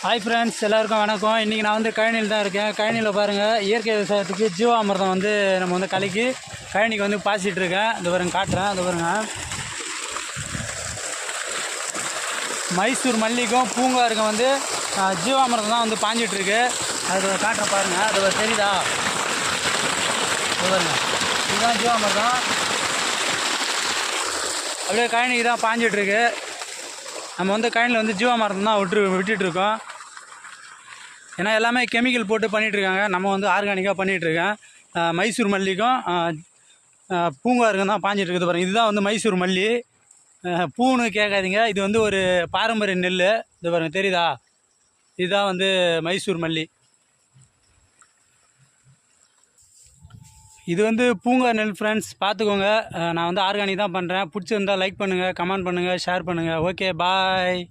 Hi friends, எல்லாருக்கும் வணக்கம். இன்றைக்கி நான் வந்து கழனியில் தான் இருக்கேன். கழனியில் பாருங்கள், இயற்கை விவசாயத்துக்கு ஜீவாமிர்தம் வந்து நம்ம வந்து கலக்கி கழனிக்கு வந்து பாய்ச்சிட்ருக்கேன். இது பாருங்க காட்டுறேன். இது பாருங்க, மைசூர் மல்லிக்கும் பூங்காருக்கும் வந்து ஜீவாமிர்தம் தான் வந்து பாஞ்சிட்ருக்கு. அது காட்டுறேன் பாருங்கள். அது தெரியுதா? இது பாருங்க, இதுதான் ஜீவாமிர்தம். அப்படியே கழனிக்கு தான் பாஞ்சிட்ருக்கு. நம்ம வந்து கழனியில் வந்து ஜீவாமிர்தம் தான் விட்டுட்ருக்கோம். ஏன்னா எல்லாமே கெமிக்கல் போட்டு பண்ணிகிட்ருக்காங்க. நம்ம வந்து ஆர்கானிக்காக பண்ணிகிட்ருக்கேன். மைசூர் மல்லிக்கும் பூங்காருக்கும் தான் பாஞ்சிட்ருக்குது பாருங்கள். இதுதான் வந்து மைசூர் மல்லி. பூன்னு கேட்காதீங்க, இது வந்து ஒரு பாரம்பரிய நெல். இது பாருங்கள், தெரியுதா? இதுதான் வந்து மைசூர் மல்லி. இது வந்து பூங்கா நெல் ஃப்ரெண்ட்ஸ், பார்த்துக்கோங்க. நான் வந்து ஆர்கானிக் தான் பண்ணுறேன். பிடிச்சிருந்தால் லைக் பண்ணுங்கள், கமெண்ட் பண்ணுங்கள், ஷேர் பண்ணுங்கள். ஓகே, பாய்.